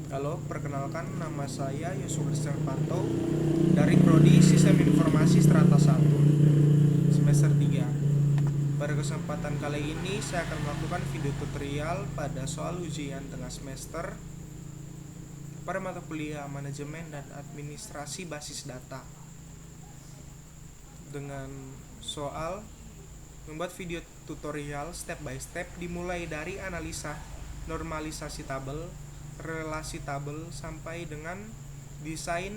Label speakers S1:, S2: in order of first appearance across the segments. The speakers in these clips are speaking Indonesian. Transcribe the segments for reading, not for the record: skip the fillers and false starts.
S1: Halo, perkenalkan nama saya Yusuf Kristianto dari Prodi Sistem Informasi Strata 1 semester 3. Pada kesempatan kali ini saya akan melakukan video tutorial pada soal ujian tengah semester pada mata kuliah Manajemen dan Administrasi Basis Data dengan soal membuat video tutorial step by step dimulai dari analisa normalisasi tabel, relasi tabel sampai dengan desain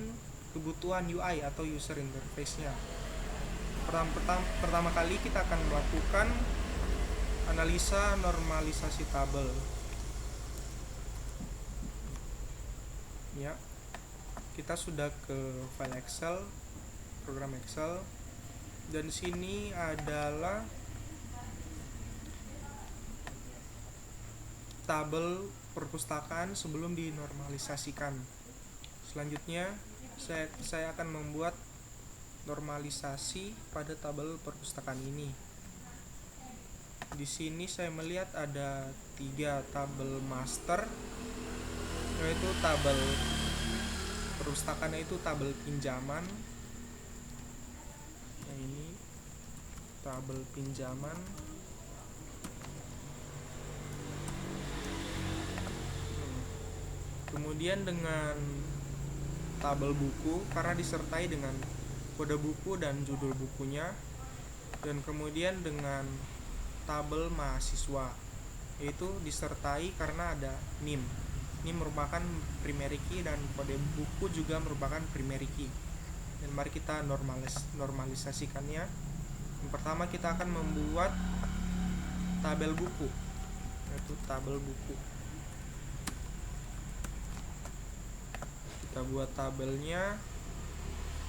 S1: kebutuhan UI atau user interface-nya. Pertama kali kita akan melakukan analisa normalisasi tabel. Ya, kita sudah ke file Excel, program Excel, dan sini adalah tabel perpustakaan sebelum dinormalisasikan. Selanjutnya saya akan membuat normalisasi pada tabel perpustakaan ini. Di sini saya melihat ada 3 tabel master, yaitu tabel perpustakaan itu tabel pinjaman. Nah, ini tabel pinjaman. Kemudian dengan tabel buku karena disertai dengan kode buku dan judul bukunya, dan kemudian dengan tabel mahasiswa, yaitu disertai karena ada NIM. NIM merupakan primary key dan kode buku juga merupakan primary key. Dan mari kita normalisasikannya. Yang pertama kita akan membuat tabel buku, yaitu tabel buku. Kita buat tabelnya.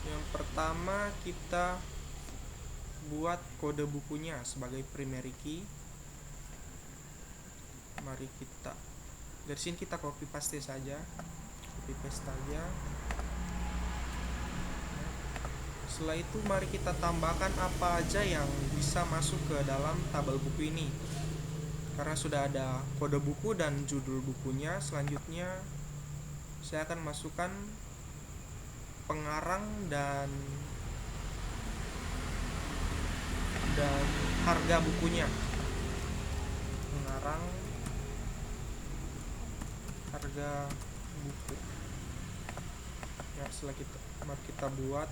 S1: Yang pertama kita buat kode bukunya sebagai primary key. Mari kita dari sini kita copy paste saja. Setelah itu mari kita tambahkan apa aja yang bisa masuk ke dalam tabel buku ini. Karena sudah ada kode buku dan judul bukunya, selanjutnya saya akan masukkan pengarang dan harga bukunya. Pengarang, harga buku. Ya, setelah kita buat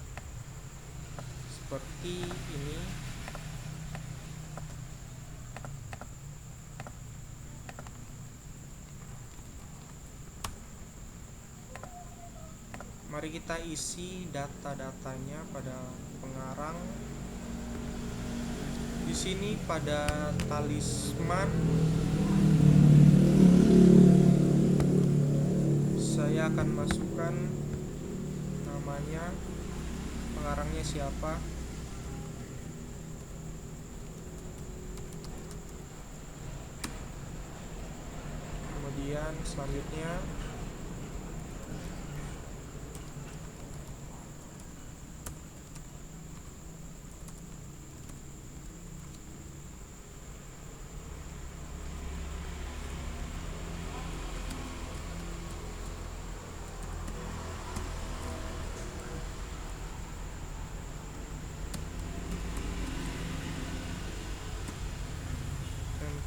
S1: seperti ini. Mari kita isi data-datanya pada pengarang. Di sini pada talisman saya akan masukkan namanya, pengarangnya siapa. Kemudian selanjutnya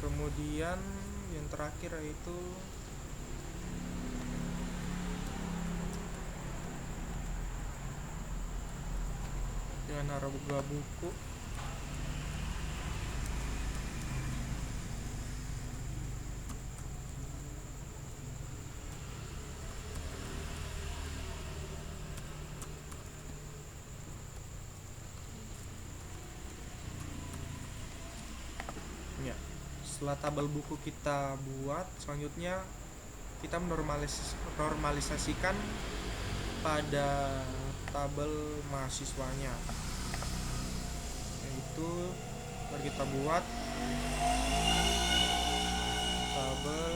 S1: kemudian yang terakhir yaitu dengan harga buku. Ya, setelah tabel buku kita buat, selanjutnya kita normalisasikan pada tabel mahasiswanya, yaitu mari kita buat tabel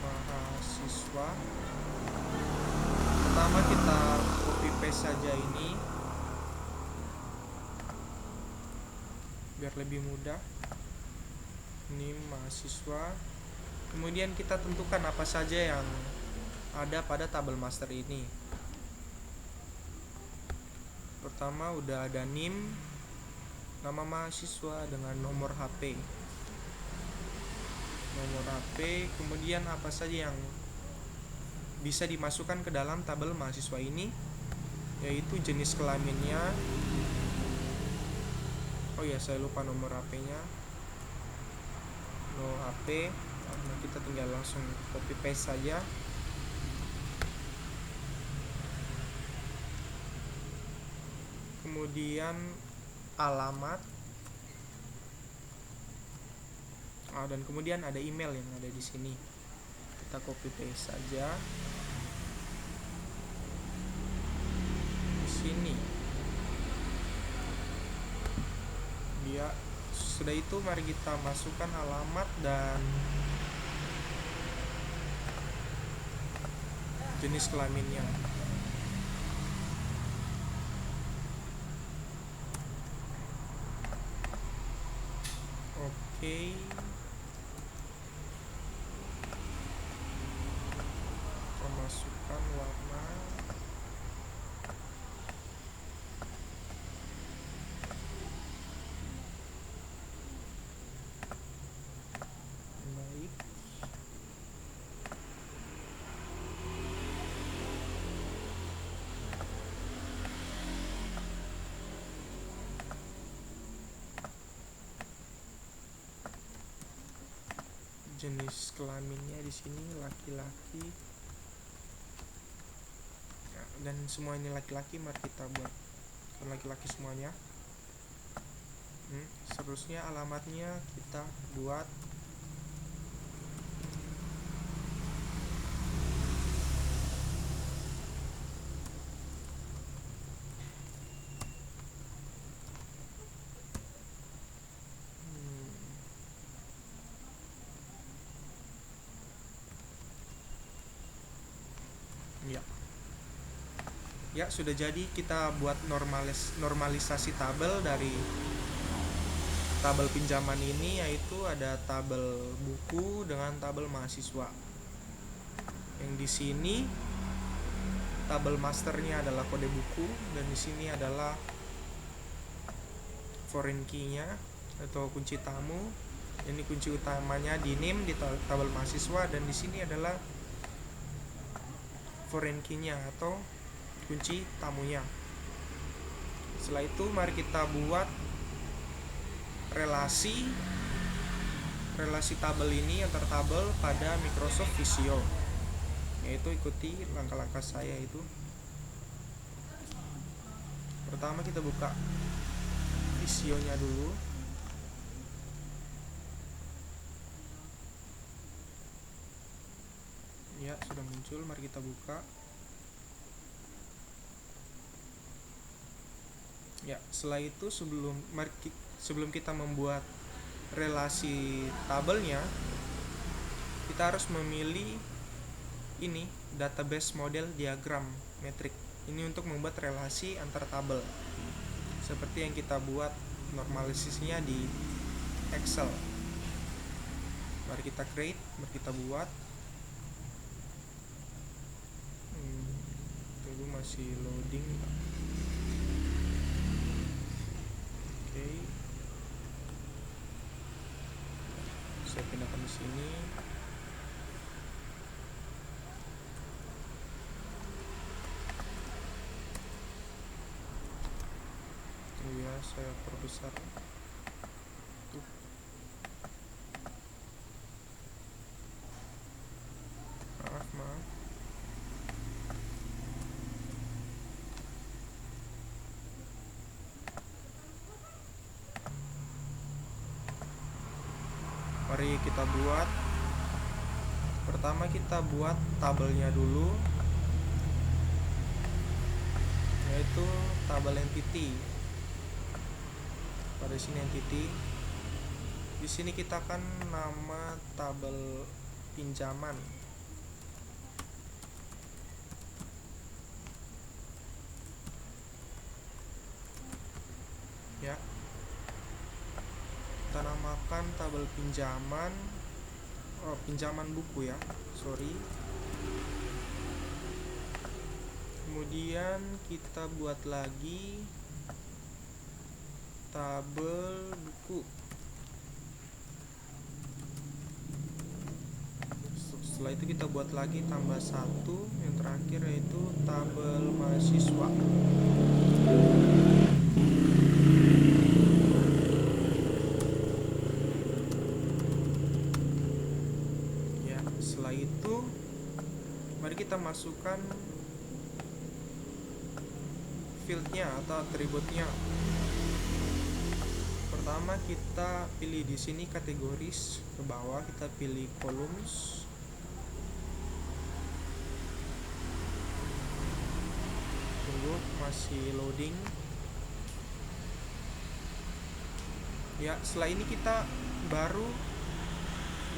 S1: mahasiswa. Pertama kita copy paste saja ini biar lebih mudah. NIM mahasiswa, Kemudian kita tentukan apa saja yang ada pada tabel master ini. Pertama udah ada NIM, nama mahasiswa dengan nomor HP. Kemudian apa saja yang bisa dimasukkan ke dalam tabel mahasiswa ini, yaitu jenis kelaminnya. Oh ya, saya lupa nomor HP-nya. No HP. Nah, kita tinggal langsung copy paste saja. Kemudian alamat. Dan kemudian ada email yang ada di sini. Kita copy paste saja. Di sini. Ya, sudah itu mari kita masukkan alamat dan jenis kelaminnya. Oke. Masukkan warna. Baik. Jenis kelaminnya di sini laki-laki. Dan semua ini laki-laki, mari kita buat laki-laki semuanya. Seterusnya alamatnya kita buat ya sudah jadi. Kita buat normalisasi tabel dari tabel pinjaman ini, yaitu ada tabel buku dengan tabel mahasiswa. Yang di sini tabel masternya adalah kode buku, dan di sini adalah foreign key-nya atau kunci tamu. Ini kunci utamanya di NIM di tabel mahasiswa, dan di sini adalah foreign key-nya atau kunci tamunya. Setelah itu mari kita buat relasi tabel ini antar tabel pada Microsoft Visio, yaitu ikuti langkah-langkah saya itu. Pertama kita buka Visionya dulu. Ya, sudah muncul, mari kita buka. Ya, setelah itu sebelum kita membuat relasi tabelnya, kita harus memilih ini database model diagram metrik. Ini untuk membuat relasi antar tabel, seperti yang kita buat normalisasinya di Excel. Mari kita create, mari kita buat. Tunggu, masih loading. Saya pindahkan di sini. Ya, saya perbesar. Maaf. Mari kita buat. Pertama kita buat tabelnya dulu, yaitu tabel entity. Pada sini entity. Di sini kita akan nama tabel pinjaman. Ya. Kita namakan tabel pinjaman pinjaman buku ya, sorry. Kemudian kita buat lagi tabel buku. Setelah itu kita buat lagi tambah satu yang terakhir, yaitu tabel mahasiswa. Ya, setelah itu mari kita masukkan fieldnya atau atributnya. Pertama kita pilih di sini kategoris, ke bawah kita pilih columns. Tunggu, masih loading. Ya, setelah ini kita baru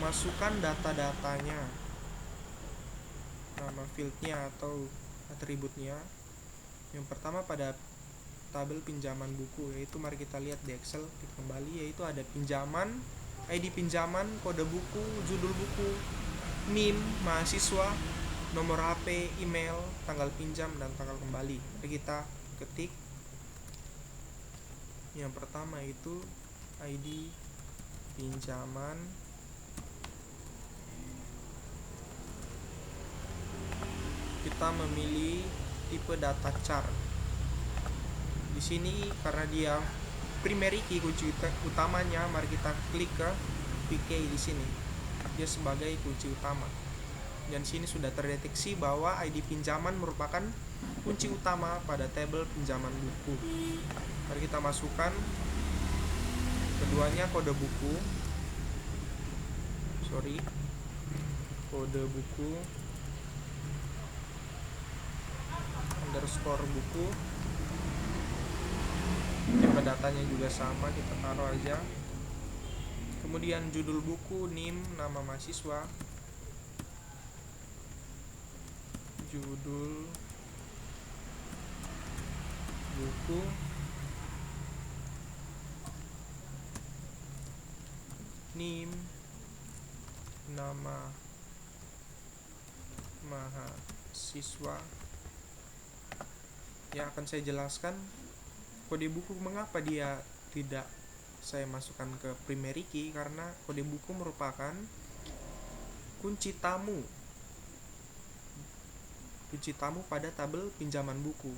S1: masukkan data-datanya, nama fieldnya atau atributnya. Yang pertama pada tabel pinjaman buku, yaitu mari kita lihat di Excel, kita kembali, yaitu ada pinjaman, ID pinjaman, kode buku, judul buku, NIM mahasiswa, nomor HP, email, tanggal pinjam, dan tanggal kembali. Mari kita ketik. Yang pertama itu ID pinjaman, kita memilih tipe data chart. Di sini karena dia primary key, kunci utamanya, mari kita klik ke PK di sini. Dia sebagai kunci utama. Dan sini sudah terdeteksi bahwa ID pinjaman merupakan kunci utama pada tabel pinjaman buku. Mari kita masukkan keduanya kode buku. Kode buku underscore buku. Tipe datanya juga sama, kita taruh aja. Kemudian judul buku, NIM, nama mahasiswa, judul buku, NIM, nama mahasiswa. Yang akan saya jelaskan kode buku mengapa dia tidak saya masukkan ke primary key, karena kode buku merupakan kunci tamu pada tabel pinjaman buku,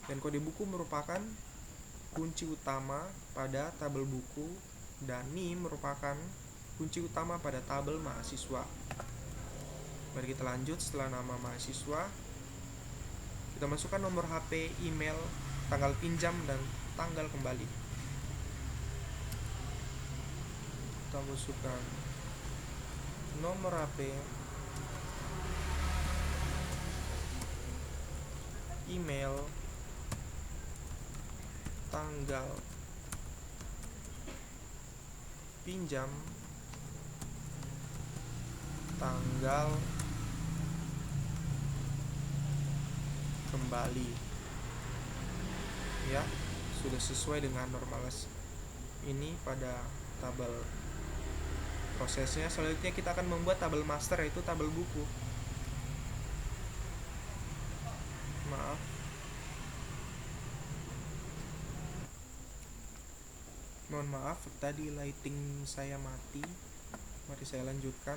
S1: dan kode buku merupakan kunci utama pada tabel buku, dan NIM merupakan kunci utama pada tabel mahasiswa. Mari kita lanjut. Setelah nama mahasiswa, kita masukkan nomor HP, email, tanggal pinjam, dan tanggal kembali. Kita masukkan nomor HP, email, tanggal pinjam, tanggal kembali. Ya, sudah sesuai dengan normalitas ini pada tabel. Prosesnya selanjutnya kita akan membuat tabel master, yaitu tabel buku. Mohon maaf tadi lighting saya mati. Mari saya lanjutkan.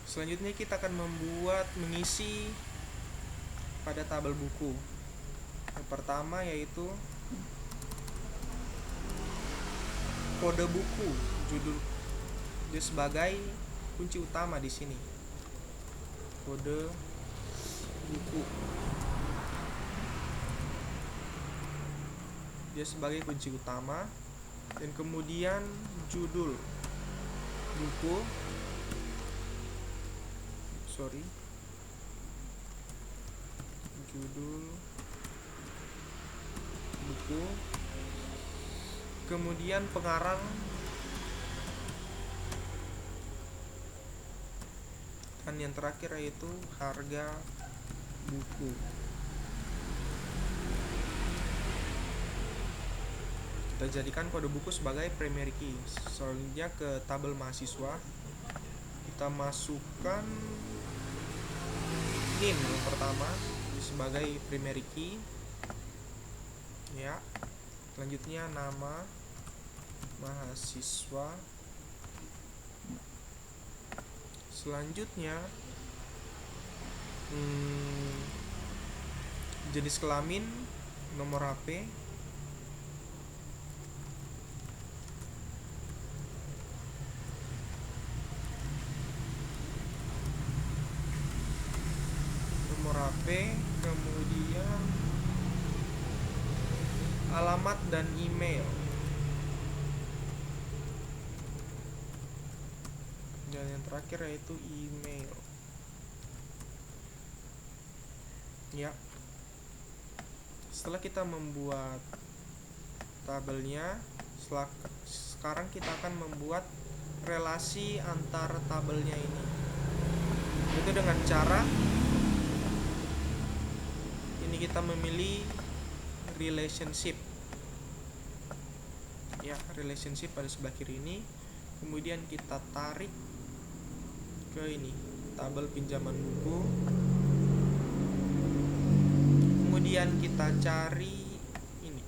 S1: Selanjutnya kita akan mengisi pada tabel buku. Yang pertama yaitu kode buku, judul, dia sebagai kunci utama di sini. Kode buku, dia sebagai kunci utama. Dan kemudian judul buku, judul buku, kemudian pengarang, dan yang terakhir yaitu harga buku. Kita jadikan kode buku sebagai primary key. Selanjutnya ke tabel mahasiswa, kita masukkan name yang pertama sebagai primary key ya. Selanjutnya nama mahasiswa. Selanjutnya jenis kelamin, nomor HP, kemudian alamat dan email, dan yang terakhir yaitu email ya. Setelah kita membuat tabelnya, sekarang kita akan membuat relasi antar tabelnya ini, itu dengan cara ini kita memilih relationship ya, relationship pada sebelah kiri ini. Kemudian kita tarik ke ini tabel pinjaman buku, kemudian kita cari ini,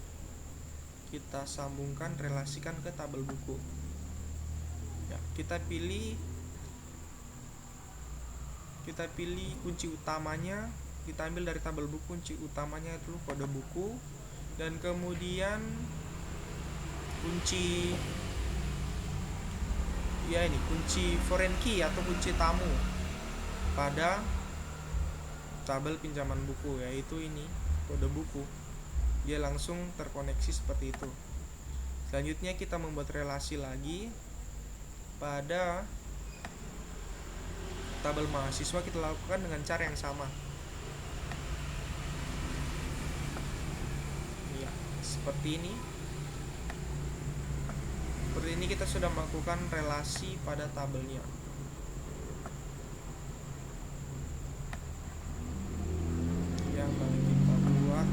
S1: kita sambungkan, relasikan ke tabel buku ya. Kita pilih kunci utamanya, kita ambil dari tabel buku. Kunci utamanya itu kode buku, dan kemudian kunci ya ini kunci foreign key atau kunci tamu pada tabel pinjaman buku, yaitu ini kode buku. Dia langsung terkoneksi seperti itu. Selanjutnya kita membuat relasi lagi pada tabel mahasiswa. Kita lakukan dengan cara yang sama ya, seperti ini. Seperti ini kita sudah melakukan relasi pada tabelnya. Yang baru kita buat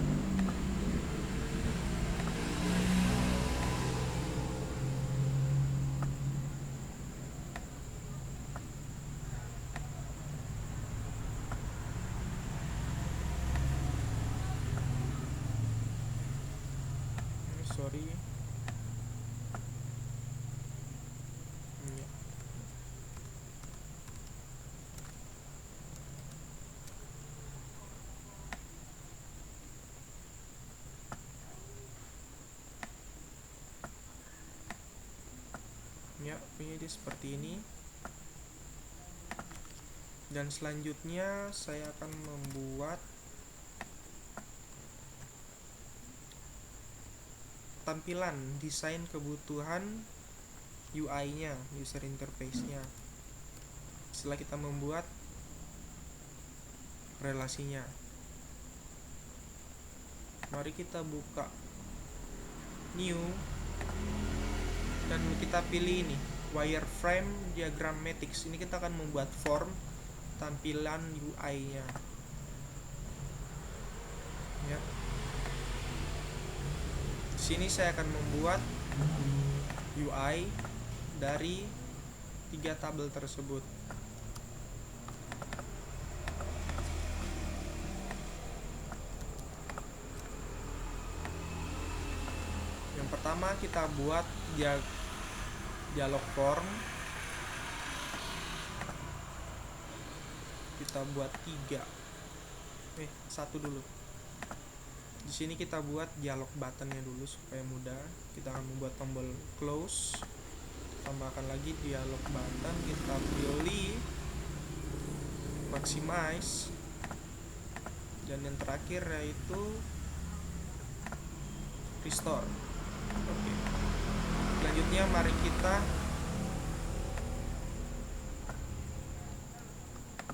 S1: sorry ya, punya dia seperti ini. Dan selanjutnya saya akan membuat tampilan desain kebutuhan UI-nya, user interface-nya. Setelah kita membuat relasinya, mari kita buka new dan kita pilih ini wireframe diagrammatics. Ini kita akan membuat form tampilan UI-nya ya. Di sini saya akan membuat UI dari 3 tabel tersebut. Yang pertama kita buat dialog form. Kita buat 1 dulu. Di sini kita buat dialog buttonnya dulu supaya mudah. Kita akan membuat tombol close, tambahkan lagi dialog button, kita pilih maximize, dan yang terakhir yaitu restore. Oke. Selanjutnya mari kita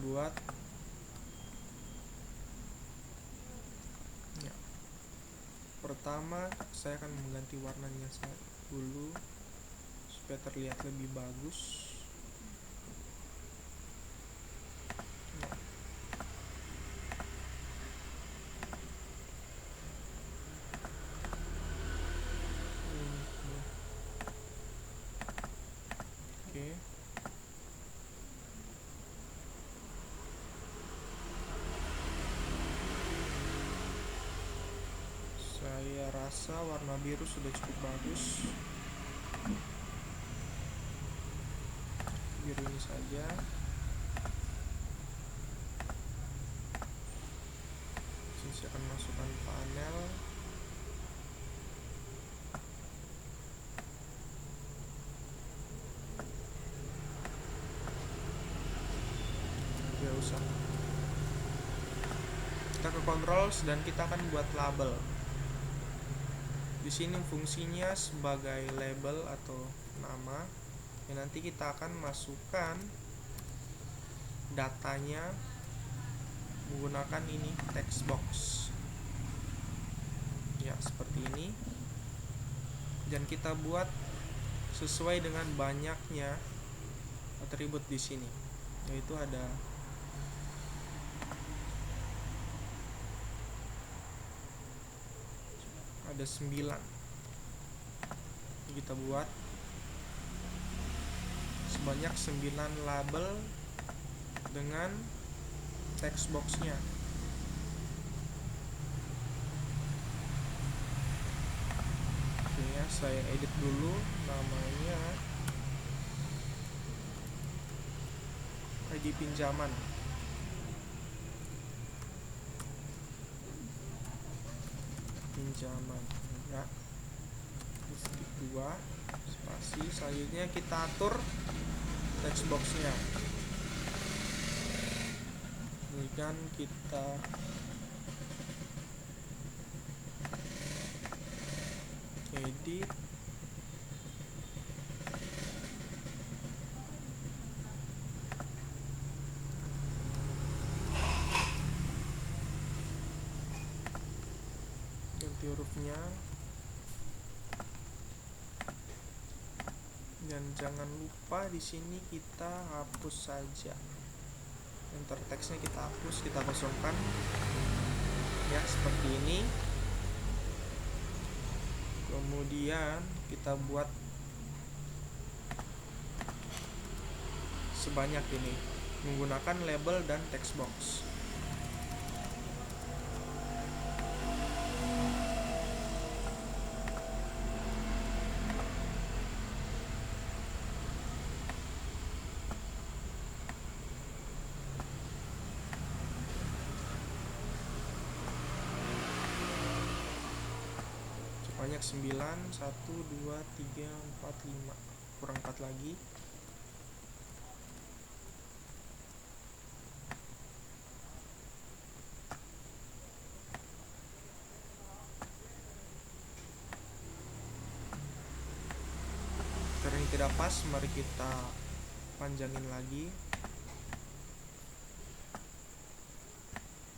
S1: buat ya. Pertama saya akan mengganti warnanya dulu supaya terlihat lebih bagus. Oke. Saya rasa warna biru sudah cukup bagus. Biru ini saja. Saya akan masukkan panel. Tidak usah. Kita ke controls dan kita akan buat label. Di sini fungsinya sebagai label atau nama. Dan nanti kita akan masukkan datanya menggunakan ini text box. Ya, seperti ini. Dan kita buat sesuai dengan banyaknya atribut di sini. Yaitu ada ada 9. Kita buat sebanyak 9 label dengan text boxnya. Oke ya, saya edit dulu namanya ID pinjaman. Ya, titik 2 spasi. Selanjutnya kita atur text boxnya. Kemudian kita edit. Ganti hurufnya. Dan jangan lupa di sini kita hapus saja. Enter text-nya kita hapus, kita kosongkan. Ya, seperti ini. Kemudian kita buat sebanyak ini menggunakan label dan text box. Banyak 9, 1, 2, 3, 4, 5. Kurang 4 lagi. Karena ini tidak pas, mari kita panjangin lagi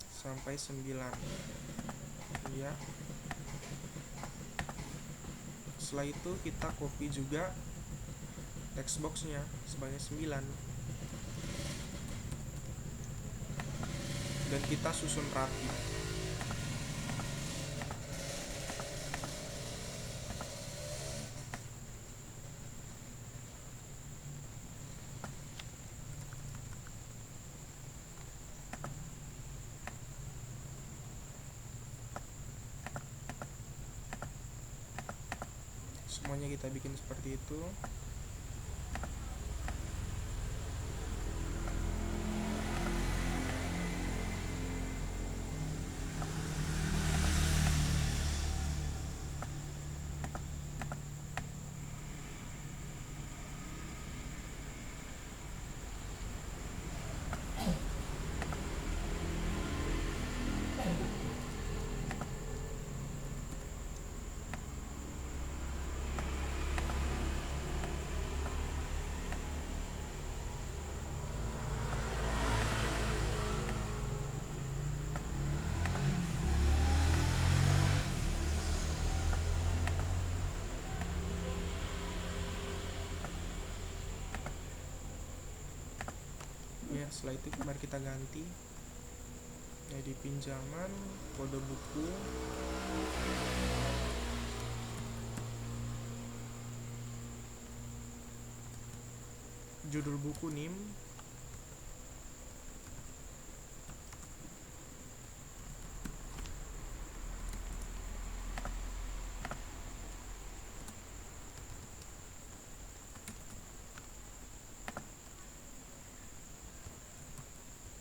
S1: sampai 9. Ya. Setelah itu kita copy juga text boxnya sebanyak 9 dan kita susun rapi. Semuanya kita bikin seperti itu. Ya, setelah itu mari kita ganti jadi pinjaman, kode buku, judul buku NIM,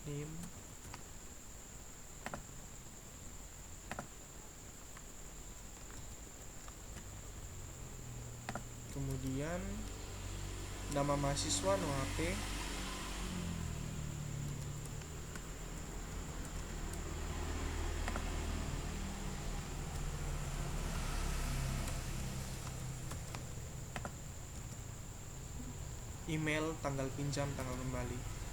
S1: NIM, kemudian nama mahasiswa no HP, email, tanggal pinjam, tanggal kembali.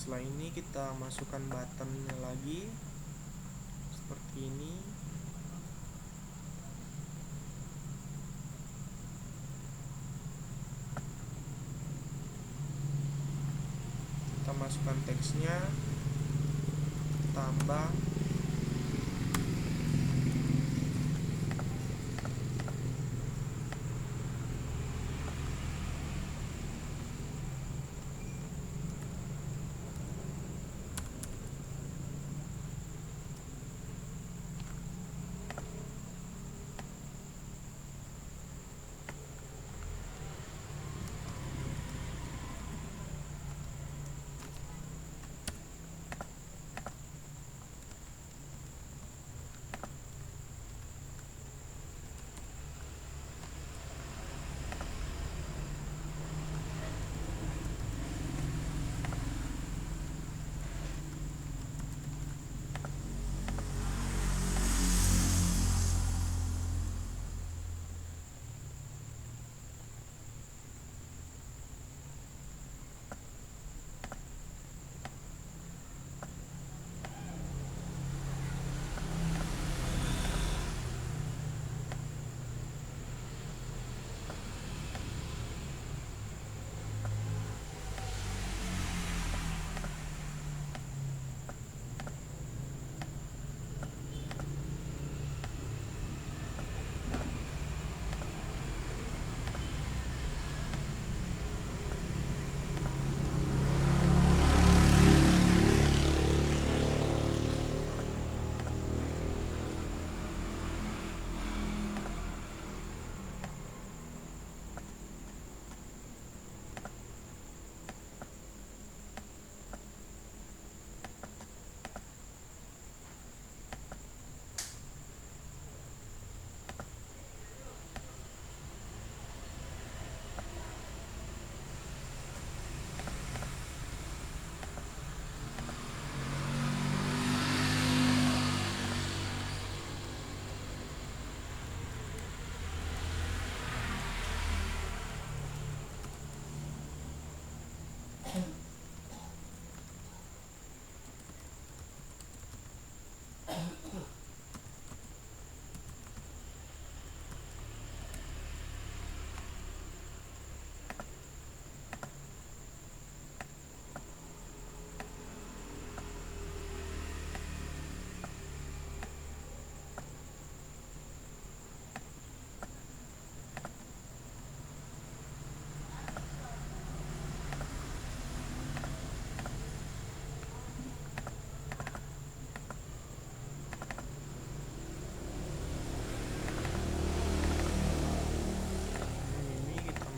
S1: Setelah ini kita masukkan buttonnya lagi seperti ini. Kita masukkan teksnya, tambah,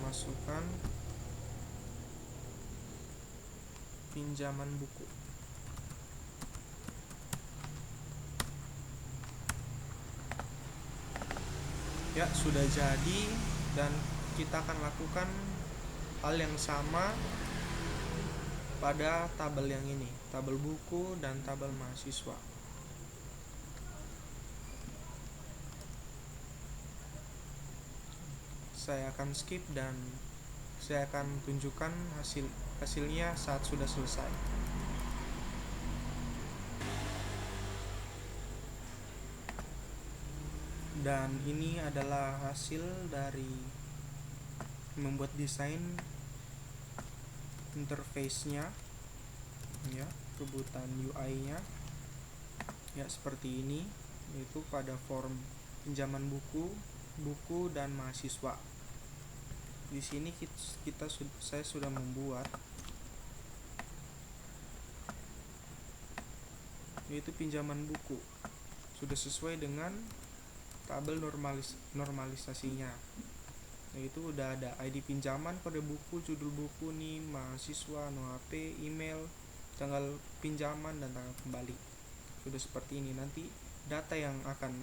S1: masukkan pinjaman buku. Ya, sudah jadi, dan kita akan lakukan hal yang sama pada tabel yang ini, tabel buku dan tabel mahasiswa. Saya akan skip dan saya akan tunjukkan hasilnya saat sudah selesai. Dan ini adalah hasil dari membuat desain interface-nya, ya, kebutuhan UI-nya, ya, seperti ini, yaitu pada form pinjaman buku dan mahasiswa. Di sini saya sudah membuat yaitu pinjaman buku, sudah sesuai dengan tabel normalisasinya, yaitu udah ada ID pinjaman, kode buku, judul buku, NIM, mahasiswa, no HP, email, tanggal pinjaman, dan tanggal kembali. Sudah seperti ini. Nanti data yang akan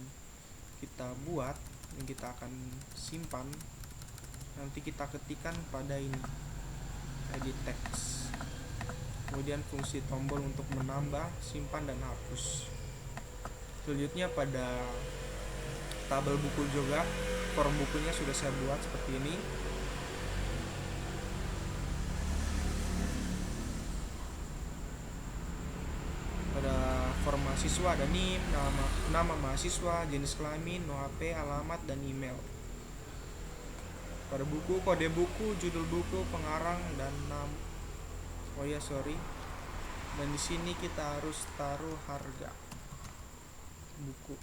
S1: kita buat, yang kita akan simpan, nanti kita ketikkan pada ini, edit text, kemudian fungsi tombol untuk menambah, simpan, dan hapus. Selanjutnya pada tabel buku juga, form bukunya sudah saya buat seperti ini. Pada form mahasiswa ada NIM, nama mahasiswa, jenis kelamin, no HP, alamat, dan email. Pada buku, kode buku, judul buku, pengarang, dan dan di sini kita harus taruh harga buku.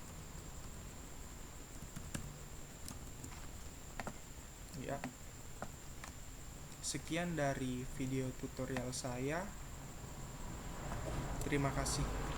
S1: Ya. Sekian dari video tutorial saya. Terima kasih.